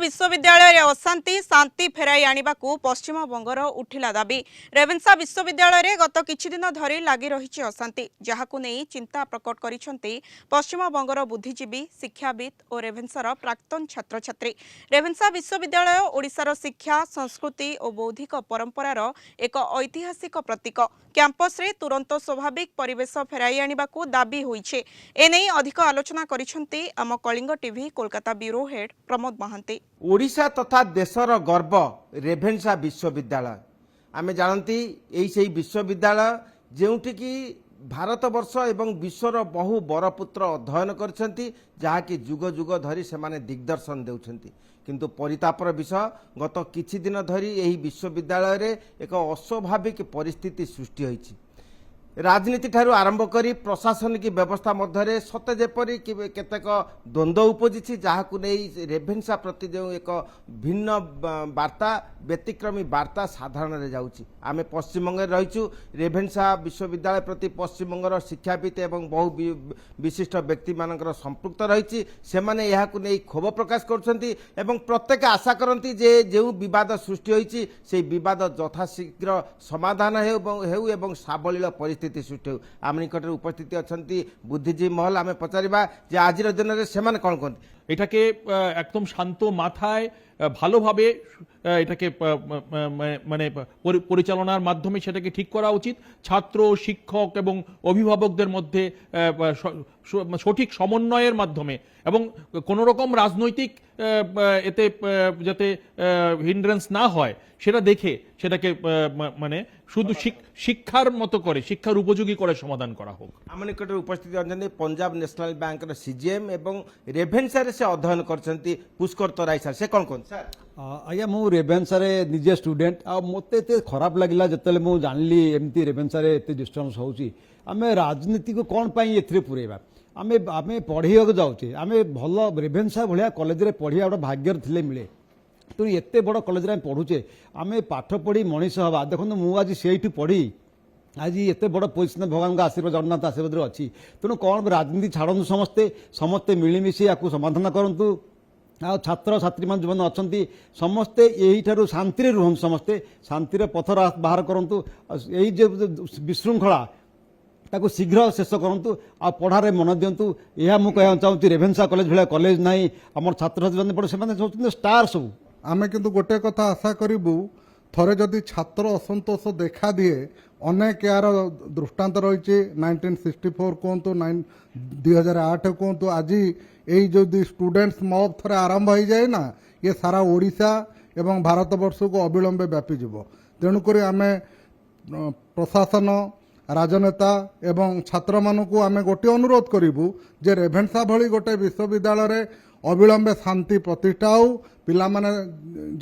विश्वविद्यालय अशांति शांति फेराई आने को पश्चिमबंगर उठिला दाबी। रेवेन्सा विश्वविद्यालय गत किछि दिन धरी लगी रही अशांति, जहाकु नहीं चिंता प्रकट करिसेंती पश्चिमबंगर बुद्धिजीवी, शिक्षाविद और रेवेन्सार प्राक्तन छात्र छात्री। रेवेन्सा विश्वविद्यालय ओडिशार शिक्षा, संस्कृति और बौद्धिक परंपरार एक ऐतिहासिक प्रतीक। कैंपस रे तुरंत स्वाभाविक परिवेश फेराई आने को दाबी होइछे। एने अधिक आलोचना करिसेंती आम Kalinga TV Kolkata bureau head Pramod Mahanty. Odisha तथा देशर गर्व रेभेन्सा विश्वविद्यालय आमे जानती यही विश्वविद्यालय जोटि कि भारत वर्ष एवं विश्वर बहु बरपुत्र अध्ययन करछंती, जहाँकि जुग जुग धरी से माने दिग्दर्शन देउछंती। किंतु परितापर विषय गत किछि दिन धरी यही विश्वविद्यालय रे एक अस्वाभाविक परिस्थिति सृष्टि होईछि। राजनीति ठारू आरंभ करी प्रशासनिक व्यवस्था मध्य सते जेपरी केतेक द्वंद्व उपजिछि, जहाकु नहीं रेभेन्सा प्रति जो एक भिन्न वार्ता व्यतिक्रमी वार्ता साधारण रे जाउछि। आमे पश्चिमबंग रहीछु। रेभेन्सा विश्वविद्यालय प्रति पश्चिमबंगर शिक्षाविद एवं बहु विशिष्ट व्यक्ति मानकर संपृक्त रही से माने यहाकु नहीं क्षोभ प्रकाश करछंती एवं प्रत्येक आशा करती जे जो विवाद सृष्टि होईछि से विवाद यथाशीघ्र समाधान हेउ एवं साबलील परिस्थिति सृष्टि हो। आम निकट उपस्थित अच्छा बुद्धिजीवी महल आम पचारिबा जे आज दिन में से कौन कहते এটাকে একদম শান্ত মাথায় ভালোভাবে এটাকে মানে পরিচালনার মাধ্যমে সেটাকে ঠিক করা উচিত। ছাত্র, শিক্ষক এবং অভিভাবকদের মধ্যে সঠিক সমন্বয়ের মাধ্যমে এবং কোনো রকম রাজনৈতিক এতে যাতে হিন্ড্রেন্স না হয় সেটা দেখে সেটাকে মানে শুধু শিক্ষার মতো করে শিক্ষার উপযোগী করে সমাধান করা হোক। আমার নিকটে উপস্থিত অনেক पंजाब ন্যাশনাল ব্যাংকের সিজিএম এবং রেভেন্সার से अध्ययन करछंती पुष्कर तराई सर से कौन कौन सर आज्ञा मु रेभेन्सारे निजे स्टूडेंट आ मते एते खराब लगिला जतले मु जानली एमती रेभेन्सारे एते डिस्टर्बेंस होउची। आमे राजनीति को कोन पई एथरे पुरेबा आमे आमे पढ़िया को जाउचे। आमे भलो रेभेन्सा भलिया कॉलेज रे पढ़िया गोटे भाग्यर थिले मिले। तेणु एते बड़ कॉलेज रे पढ़ुचे आमे पाठ पढ़ी मनीष हवा। देखो मु आज सेठू पढ़ी आज एत बड़ पोजिशन भगवान का आशीर्वाद जगन्नाथ आशीर्वाद अच्छी। तेणु कौन राजनीति छाड़ू समस्ते समस्ते मिलमिशी या समाधान करूँ। आ छात्र छात्री मान जो अच्छा समस्ते यही शांति रुहन समस्ते शांति पथ बाहर करूँ। यही जो विशृंखला ताकू शीघ्र शेष करूँ। आ पढ़ारे मन दिंतु यह मुझे चाहूँगी रेभेन्सा कॉलेज भाया कॉलेज ना आम छात्र छात्री पढ़े से स्टार सब आम किंतु गोटे कथा आशा करूँ थरे जदि छात्र असंतोष देखा दिए अनेक यार दृष्टांत रही 1964 कहतु 2008 कहतु आज यही जो स्टूडेंट्स मॉब थरे आरंभ हो जाए ना ये सारा ओडिशा एवं भारत वर्ष को अविलंबे व्यापीज। तेणुक आम प्रशासन राजनेता एवं छात्र मानू आम गोटे अनुरोध करूँ जे रेभेन्सा भली गोटे विश्वविद्यालय अविलंबे शांति प्रतिष्ठा हो। पिला माने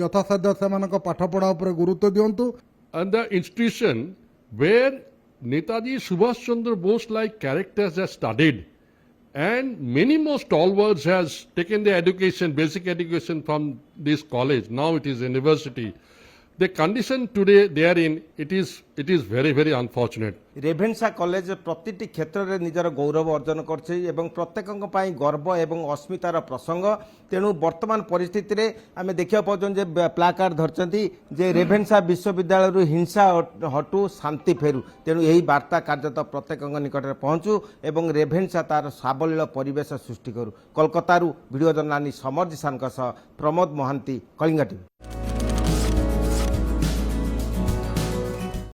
यथासाध्य से पाठपढ़ा उपर गुरुत्व दिंतु। And the institution where Netaji Subhash Chandra Bose like characters have studied and many more stalwarts has taken their education, basic education from this college. Now it is a university. The condition today they are in, it is very, very unfortunate. Ravenshaw college प्रतिटी क्षेत्र में निजर गौरव अर्जन करछे एवं प्रत्येकଙ୍କ ପାଇଁ गर्व एवं अस्मितार प्रसंग। तेणु वर्तमान परिस्थिति रे आमे देखिया पाउछन जे प्लाकार्ड धरछंती जे रेभेन्सा विश्वविद्यालय हिंसा हटू शांति फेरू। तेणु यही वार्ता कार्यत प्रत्येकଙ୍କ निकट पहुँचू एवं रेभेन्सा तार साबलील परिवेश सृष्टि करू। कोलकाता वीडियो जर्नालिस्ट समर जिसान प्रमोद महांती, कलिंगा टीवी।